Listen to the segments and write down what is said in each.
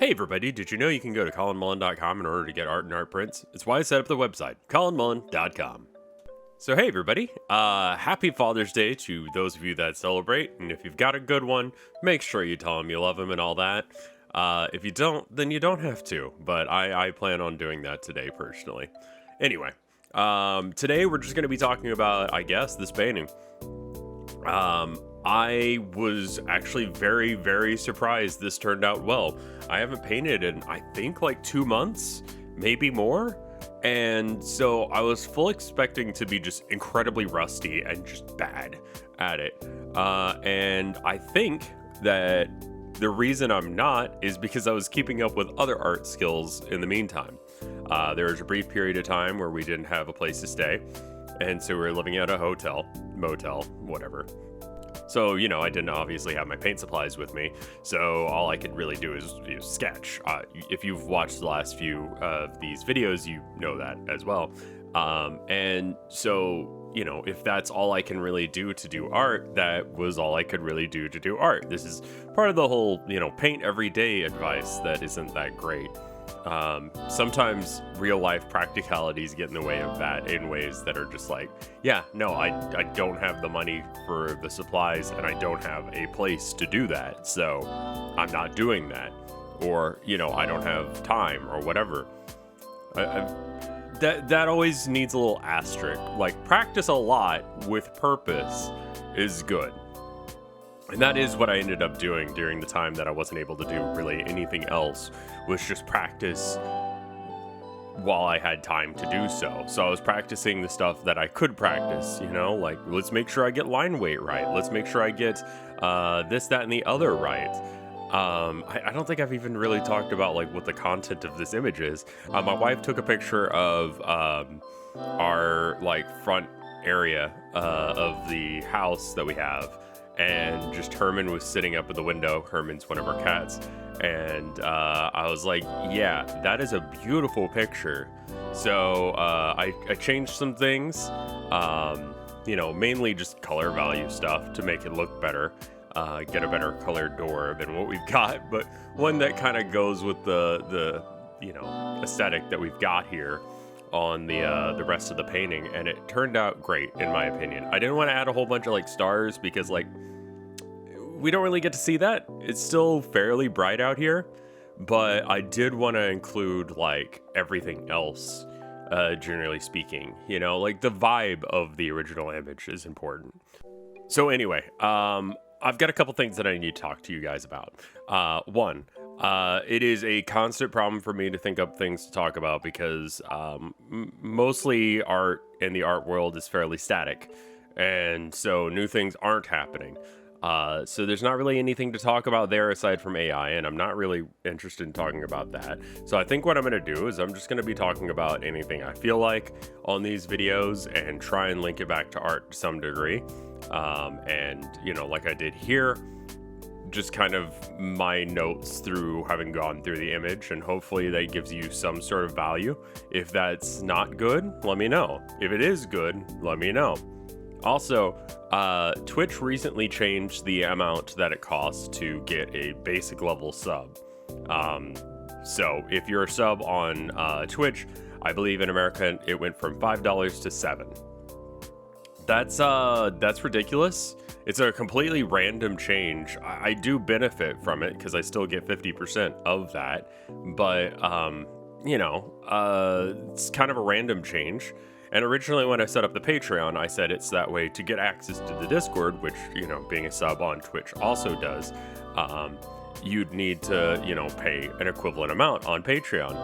Hey everybody, did you know you can go to colinmullen.com in order to get art and art prints? It's why I set up the website, colinmullen.com. So hey everybody, happy Father's Day to those of you that celebrate, and if you've got a good one, make sure you tell them you love them and all that. If you don't, then you don't have to, but I plan on doing that today personally. Anyway, today we're just going to be talking about, I guess, this painting. I was actually very, very surprised this turned out well. I haven't painted in, I think, like 2 months, maybe more. And so I was full expecting to be just incredibly rusty and just bad at it. And I think that the reason I'm not is because I was keeping up with other art skills in the meantime. There was a brief period of time where we didn't have a place to stay. And so we were living at a hotel, motel, whatever. So, you know, I didn't obviously have my paint supplies with me, so all I could really do is sketch. If you've watched the last few of these videos, you know that as well. And so, you know, if that's all I can really do to do art, that was all I could really do to do art. This is part of the whole, you know, paint every day advice that isn't that great. Sometimes real life practicalities get in the way of that in ways that are just like, yeah, no, I don't have the money for the supplies and I don't have a place to do that. So I'm not doing that. Or, you know, I don't have time or whatever. That always needs a little asterisk. Like, practice a lot with purpose is good. And that is what I ended up doing during the time that I wasn't able to do really anything else, was just practice while I had time to do so. So I was practicing the stuff that I could practice, you know, like, let's make sure I get line weight right. Let's make sure I get this, that, and the other right. I don't think I've even really talked about like what the content of this image is. My wife took a picture of our like front area of the house that we have. And just Herman was sitting up at the window. Herman's one of our cats. And I was like, yeah, that is a beautiful picture. So I changed some things, you know, mainly just color value stuff to make it look better, get a better colored door than what we've got, but one that kind of goes with the you know, aesthetic that we've got here on the rest of the painting, and it turned out great in my opinion. I didn't want to add a whole bunch of like stars because like we don't really get to see that. It's still fairly bright out here, but I did want to include like everything else, generally speaking, you know, like the vibe of the original image is important. So anyway, I've got a couple things that I need to talk to you guys about. One, it is a constant problem for me to think up things to talk about because mostly art in the art world is fairly static, and so new things aren't happening. So there's not really anything to talk about there aside from AI, and I'm not really interested in talking about that. So I think what I'm going to do is I'm just going to be talking about anything I feel like on these videos and try and link it back to art to some degree. And, you know, like I did here, just kind of my notes through having gone through the image, and hopefully that gives you some sort of value. If that's not good, let me know. If it is good, let me know. Also, Twitch recently changed the amount that it costs to get a basic level sub. So if you're a sub on Twitch, I believe in America it went from $5 to $7. That's ridiculous. It's a completely random change. I do benefit from it because I still get 50% of that, but you know, it's kind of a random change. And originally when I set up the Patreon, I said it's that way to get access to the Discord, which, you know, being a sub on Twitch also does. You'd need to, you know, pay an equivalent amount on Patreon.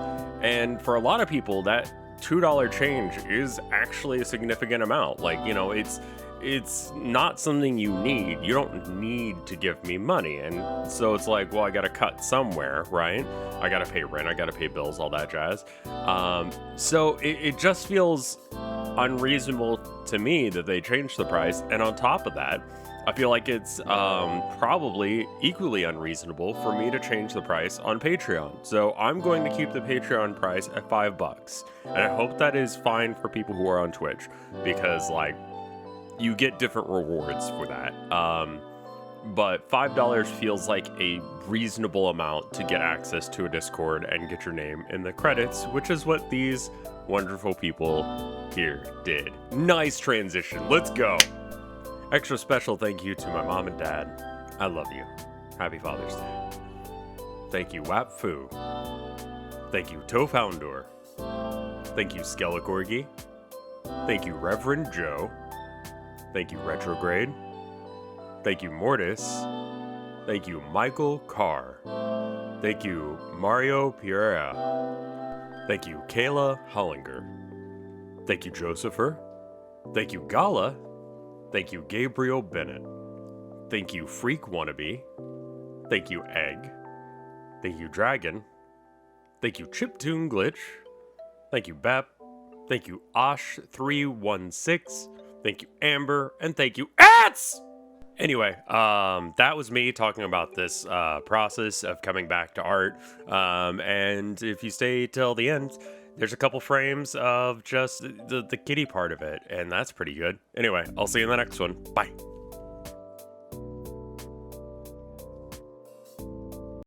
And for a lot of people, that $2 change is actually a significant amount. Like, you know, it's not something you need. You don't need to give me money. And so it's like, well, I got to cut somewhere, right? I got to pay rent. I got to pay bills, all that jazz. So it just feels unreasonable to me that they changed the price. And on top of that, I feel like it's probably equally unreasonable for me to change the price on Patreon. So I'm going to keep the Patreon price at $5. And I hope that is fine for people who are on Twitch, because like, you get different rewards for that. but $5 feels like a reasonable amount to get access to a Discord and get your name in the credits, which is what these wonderful people here did. Nice transition. Let's go. Extra special thank you to my mom and dad. I love you. Happy Father's Day. Thank you, Wap Fu. Thank you, Tofoundor. Thank you, Skelegorgi. Thank you, Reverend Joe. Thank you, Retrograde. Thank you, Mortis. Thank you, Michael Carr. Thank you, Mario Pereira. Thank you, Kayla Hollinger. Thank you, Josepher. Thank you, Gala. Thank you, Gabriel Bennett. Thank you, Freak Wannabe. Thank you, Egg. Thank you, Dragon. Thank you, Chiptune Glitch. Thank you, Bep. Thank you, Osh316. Thank you, Amber. And thank you, Ats! Anyway, that was me talking about this process of coming back to art. And if you stay till the end, there's a couple frames of just the kitty part of it, and that's pretty good. Anyway, I'll see you in the next one. Bye.